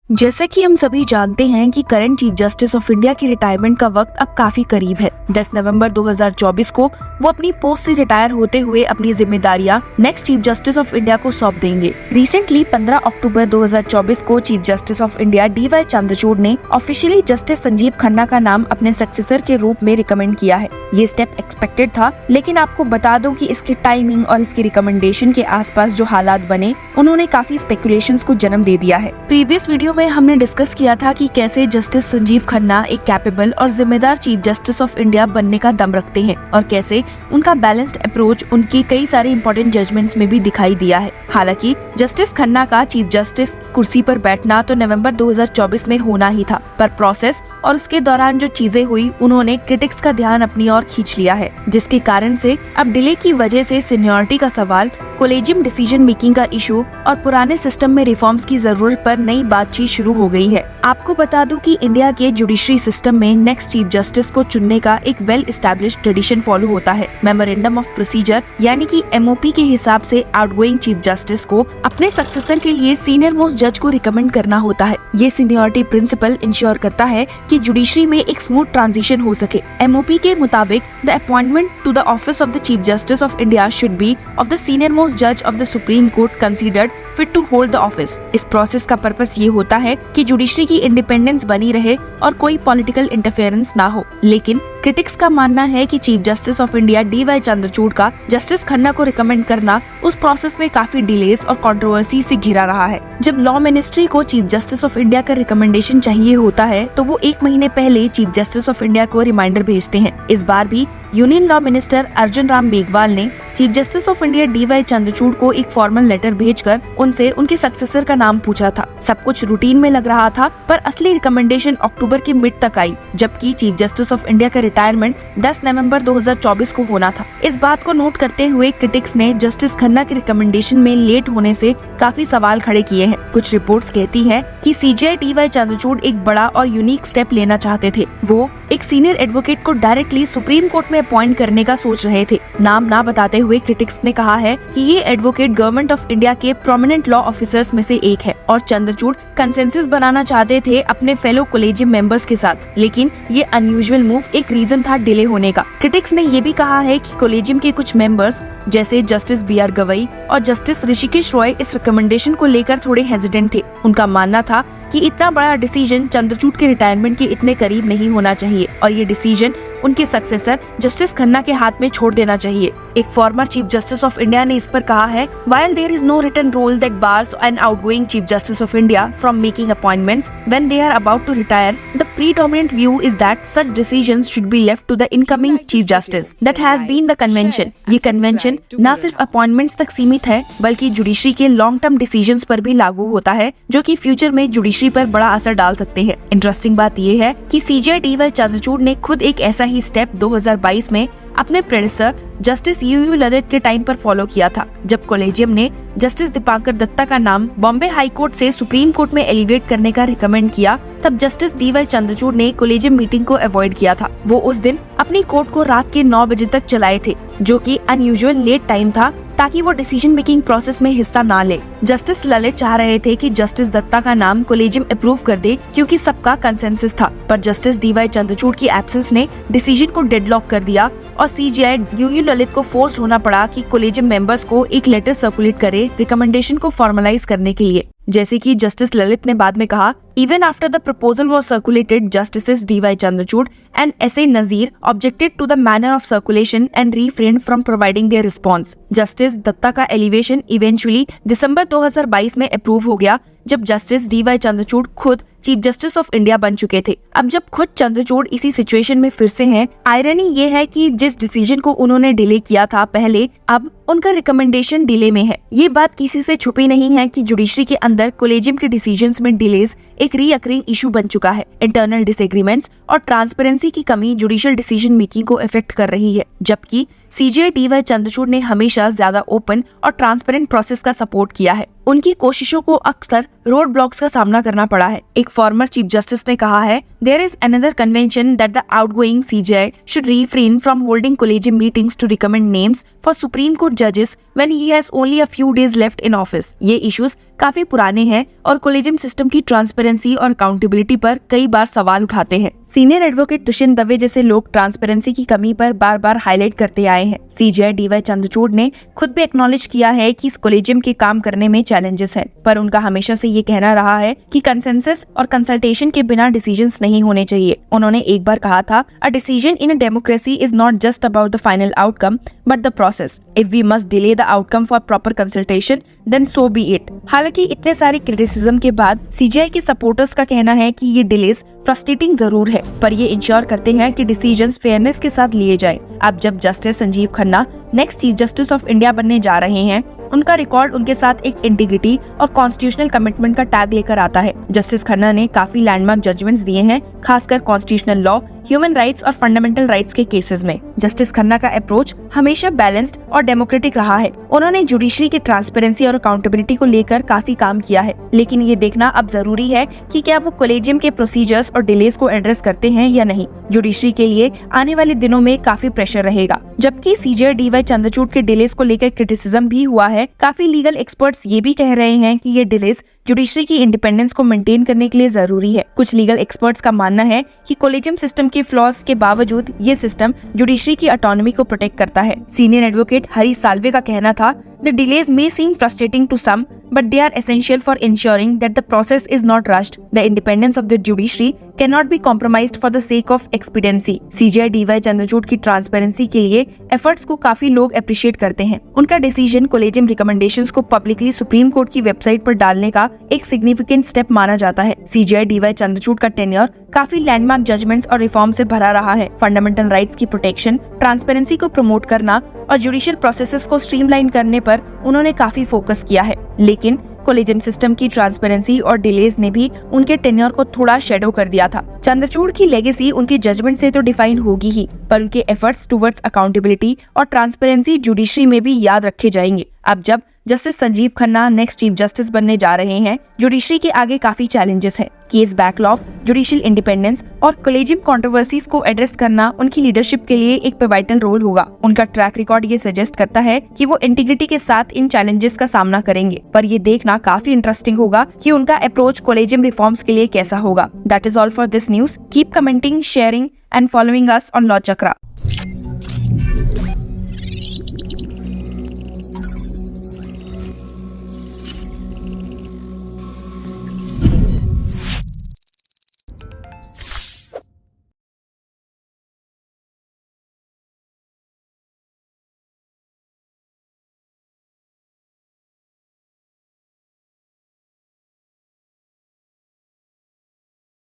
जैसे कि हम सभी जानते हैं कि current chief justice of India की रिटायरमेंट का वक्त अब काफी करीब है। 10 नवंबर 2024 को वो अपनी पोस्ट से रिटायर होते हुए अपनी जिम्मेदारियां next chief justice of India को सौंप देंगे। रिसेंटली 15 अक्टूबर 2024 को chief justice of India DY Chandrachud ने ऑफिशियली जस्टिस संजीव खन्ना का नाम अपने सक्सेसर के रूप में रिकमेंड किया है। ये स्टेप एक्सपेक्टेड था, लेकिन आपको बता दूं कि इसकी टाइमिंग और इसकी रिकमेंडेशन के आसपास जो हालात बने, उन्होंने काफी स्पेकुलेशंस को जन्म दे दिया है। प्रीवियस वीडियो में हमने डिस्कस किया था कि कैसे जस्टिस संजीव खन्ना एक कैपेबल और जिम्मेदार चीफ जस्टिस ऑफ इंडिया बनने का दम रखते हैं और कैसे उनका बैलेंस्ड अप्रोच उनकी कई सारे इंपॉर्टेंट जजमेंट्स में भी दिखाई दिया है। हालांकि जस्टिस खन्ना का चीफ जस्टिस कुर्सी पर बैठना तो नवंबर 2024 में होना ही था, पर प्रोसेस और उसके दौरान जो चीजें हुई, उन्होंने क्रिटिक्स का ध्यान अपनी ओर खींच लिया है, जिसके कारण से अब डिले की वजह से सीनियरिटी का सवाल, कोलेजियम डिसीजन मेकिंग का इशू और पुराने सिस्टम में रिफॉर्म्स की जरूरत पर नई बातचीत शुरू हो गई है। आपको बता दूं कि इंडिया के जुडिशरी सिस्टम में नेक्स्ट चीफ जस्टिस को चुनने का एक वेल एस्टैब्लिश्ड ट्रेडिशन फॉलो होता है। मेमोरेंडम ऑफ प्रोसीजर यानी कि MOP के हिसाब से आउटगोइंग चीफ जस्टिस को अपने सक्सेसर के लिए सीनियर मोस्ट जज को रिकमेंड करना होता है। ये सीनियरिटी प्रिंसिपल इंश्योर करता है कि जुडिशरी में एक स्मूथ ट्रांजिशन हो सके। MOP के मुताबिक the appointment to the office of the chief justice of India should be of the senior most जज of the supreme court considered fit to hold the office. इस process का purpose ये होता है कि जुडिशरी की इंडिपेंडेंस बनी रहे और कोई पॉलिटिकल इंटरफेरेंस ना हो। लेकिन क्रिटिक्स का मानना है कि chief justice of India DY Chandrachud का जस्टिस खन्ना को रिकमेंड करना उस प्रोसेस में काफी डिलेस और कंट्रोवर्सी से घिरा रहा है। जब लॉ मिनिस्ट्री को चीफ जस्टिस ऑफ इंडिया का रिकमेंडेशन चाहिए होता है, तो वो 1 महीने पहले चीफ जस्टिस ऑफ इंडिया को रिमाइंडर भेजते हैं। इस बार भी union law minister Arjun Ram Meghwal ने chief justice of India DY Chandrachud को एक फॉर्मल लेटर भेजकर उनसे उनके सक्सेसर का नाम पूछा था। सब कुछ रूटीन में लग रहा था, पर असली रिकमेंडेशन अक्टूबर के मिड तक आई, जबकि चीफ जस्टिस ऑफ इंडिया का रिटायरमेंट 10 नवंबर 2024 को होना था। इस बात को नोट करते हुए क्रिटिक्स ने जस्टिस खन्ना के रिकमेंडेशन में लेट होने से काफी सवाल खड़े किए हैं। कुछ रिपोर्ट्स कहती है कि CJI DY चंद्रचूड़ एक बड़ा और यूनिक स्टेप लेना चाहते थे। वो एक सीनियर एडवोकेट को डायरेक्टली सुप्रीम कोर्ट में अपॉइंट करने का सोच रहे थे। नाम ना बताते हुए क्रिटिक्स ने कहा है कि ये एडवोकेट गवर्नमेंट ऑफ इंडिया के प्रोमिनेंट लॉ ऑफिसर्स में से एक है और चंद्रचूड़ कंसेंसस बनाना चाहते थे अपने फेलो कोलेजियम मेंबर्स के साथ। लेकिन ये अनयूजुअल मूव एक रीजन था डिले होने का। क्रिटिक्स ने ये भी कहा है कि कोलेजियम के कुछ मेंबर्स जैसे जस्टिस BR गवई और जस्टिस ऋषिकेश रॉय इस रिकमेंडेशन को लेकर थोड़े हेजिडेंट थे। उनका मानना था कि इतना बड़ा डिसीजन चंद्रचूड़ के रिटायरमेंट के इतने करीब नहीं होना चाहिए और ये डिसीजन उनके सक्सेसर जस्टिस खन्ना के हाथ में छोड़ देना चाहिए। एक former chief justice of India ने इस पर कहा है, while there is no written rule that bars an outgoing chief justice of India from making appointments when they are about to retire, the predominant view is that such decisions should be left to the incoming chief justice. That has been the convention. ये convention न सिर्फ appointments तक सीमित है, बल्कि judiciary के long term decisions पर भी लागू होता है, जो कि फ्यूचर में जुडिशरी पर बड़ा असर डाल सकते हैं। इंटरेस्टिंग बात ये है कि CJI DY चंद्रचूड़ ने खुद एक ऐसा ही स्टेप 2022 में अपने प्रेडेसर जस्टिस UU ललित के टाइम पर फॉलो किया था, जब कोलेजियम ने जस्टिस दीपांकर दत्ता का नाम बॉम्बे हाई कोर्ट से सुप्रीम कोर्ट में एलिवेट करने का रिकमेंड किया। तब जस्टिस DY चंद्रचूड़ ने कोलेजियम मीटिंग को अवॉइड किया था। वो उस दिन अपनी कोर्ट को रात के 9 बजे तक चलाए थे, जो कि अनयूजुअल लेट टाइम था, ताकि वो डिसीजन मेकिंग प्रोसेस में हिस्सा ना ले। जस्टिस ललित चाह रहे थे कि जस्टिस दत्ता का नाम कोलेजियम अप्रूव कर दे, क्योंकि सबका कंसेंसस था, पर जस्टिस DY चंद्रचूड़ की एब्सेंस ने डिसीजन को डेडलॉक कर दिया और CJI UU ललित को फोर्स होना पड़ा कि कोलेजियम मेंबर्स को एक लेटर सर्कुलेट करे रिकमेंडेशन को फॉर्मलाइज करने के लिए। जैसे कि जस्टिस ललित ने बाद में कहा, even after the proposal was circulated, Justices DY Chandrachud and S.A. Nazir objected to the manner of circulation and refrained from providing their response. Justice Datta का एलिवेशन इवेंचुअली दिसंबर 2022 में अप्रूव हो गया, जब जस्टिस DY चंद्रचूड़ खुद चीफ जस्टिस ऑफ इंडिया बन चुके थे। अब जब खुद चंद्रचूड़ इसी सिचुएशन में फिर से हैं, आयरनी ये है कि जिस डिसीजन को उन्होंने डिले किया था पहले, अब उनका रिकमेंडेशन डिले में है। ये बात किसी से छुपी नहीं है कि जुडिशरी के अंदर कोलेजियम के डिसीजंस में डिलेज एक रीअकरिंग इशू बन चुका है। इंटरनल डिसएग्रीमेंट्स और ट्रांसपेरेंसी की कमी जुडिशियल डिसीजन मेकिंग को अफेक्ट कर रही है, जबकि सीजे डी.वाई. चंद्रचूड़ ने हमेशा ज्यादा ओपन और ट्रांसपेरेंट प्रोसेस का सपोर्ट किया है। उनकी कोशिशों को अक्सर रोड ब्लॉक्स का सामना करना पड़ा है। एक फॉर्मर चीफ जस्टिस ने कहा है, there is another convention that the outgoing CJI should refrain from holding collegium meetings to recommend names for supreme court जजेस when he has only a few days left in office. ये issues काफी पुराने हैं और collegium system की transparency और accountability पर कई बार सवाल उठाते हैं। सीनियर एडवोकेट दुष्यंत दवे जैसे लोग ट्रांसपेरेंसी की कमी पर बार बार हाईलाइट करते आए हैं। CJI D.Y.. चंद्रचूड़ ने खुद भी एक्नॉलेज किया है कि इस कोलेजियम के काम करने में चैलेंजेस है, पर उनका हमेशा से ये कहना रहा है कि कंसेंसस और कंसल्टेशन के बिना डिसीजंस नहीं होने चाहिए। उन्होंने एक बार कहा था, a decision in a democracy is not just about the final outcome but the process. If we must delay the outcome for proper consultation then so be it. हालांकि इतने सारे क्रिटिसिज्म के बाद सीजेआई के सपोर्टर्स का कहना है कि ये डिलेस फ्रस्ट्रेटिंग जरूर है, पर ये इंश्योर करते हैं कि डिसीजंस फेयरनेस के साथ लिए जाएं। अब जब justice Sanjeev Khanna next chief justice of India बनने जा रहे हैं, उनका रिकॉर्ड उनके साथ एक इंटीग्रिटी और कॉन्स्टिट्यूशनल कमिटमेंट का टैग लेकर आता है। जस्टिस खन्ना ने काफी लैंडमार्क जजमेंट्स दिए हैं, खासकर कॉन्स्टिट्यूशनल लॉ, ह्यूमन राइट्स और फंडामेंटल राइट्स के केसेस में। जस्टिस खन्ना का अप्रोच हमेशा बैलेंस्ड और डेमोक्रेटिक रहा है। उन्होंने जुडिशरी की ट्रांसपेरेंसी और अकाउंटेबिलिटी को लेकर काफी काम किया है, लेकिन ये देखना अब जरूरी है कि क्या वो कोलेजियम के प्रोसीजर्स और डिलेस को एड्रेस करते हैं या नहीं। जुडिशरी के लिए आने वाले दिनों में काफी प्रेशर रहेगा। जबकि सीजे डी.वाई. चंद्रचूड़ के डिलेस को लेकर क्रिटिसिज्म भी हुआ है, काफी लीगल एक्सपर्ट्स ये भी कह रहे हैं कि ये डिलेस जुडिशरी की इंडिपेंडेंस को मेंटेन करने के लिए जरूरी है। कुछ लीगल एक्सपर्ट्स का मानना है कि कोलेजियम सिस्टम के फ्लॉज के बावजूद ये सिस्टम जुडिशरी की ऑटोनॉमी को प्रोटेक्ट करता है। सीनियर एडवोकेट हरी साल्वे का कहना था, the delays may seem frustrating to some but they are essential for ensuring that the process is not rushed. The independence of the judiciary cannot be compromised for the sake of expediency. CJI D.Y.. Chandrachud की transparency के लिए efforts को काफी लोग appreciate करते हैं। उनका decision collegium recommendations को पब्लिकली सुप्रीम कोर्ट की वेबसाइट पर डालने का एक सिग्निफिकेंट स्टेप माना जाता है। CJI D.Y.. चंद्रचूड़ का टेन्योर काफी लैंडमार्क जजमेंट्स और रिफॉर्म से भरा रहा है। फंडामेंटल राइट्स की प्रोटेक्शन, ट्रांसपेरेंसी को प्रमोट करना और जुडिशियल प्रोसेसेस को स्ट्रीमलाइन करने पर उन्होंने काफी फोकस किया है। लेकिन कोलेजियम सिस्टम की ट्रांसपेरेंसी और डिलेज ने भी उनके टेन्योर को थोड़ा शेडो कर दिया था। चंद्रचूड़ की लेगेसी उनके जजमेंट से तो डिफाइन होगी ही, पर उनके एफर्ट्स टुवर्ड्स अकाउंटेबिलिटी और ट्रांसपेरेंसी जुडिशरी में भी याद रखे जाएंगे। अब जब justice Sanjeev Khanna next chief justice बनने जा रहे हैं, जुडिशरी के आगे काफी चैलेंजेस हैं। केस बैकलॉग, जुडिशियल इंडिपेंडेंस और कोलेजियम कंट्रोवर्सीज को एड्रेस करना उनकी लीडरशिप के लिए एक पिवटल रोल होगा। उनका ट्रैक रिकॉर्ड ये सजेस्ट करता है कि वो इंटीग्रिटी के साथ इन चैलेंजेस का सामना करेंगे, पर ये देखना काफी इंटरेस्टिंग होगा कि उनका अप्रोच कोलेजियम रिफॉर्म्स के लिए कैसा होगा। That is all for this news. Keep commenting, sharing and following us on law chakra.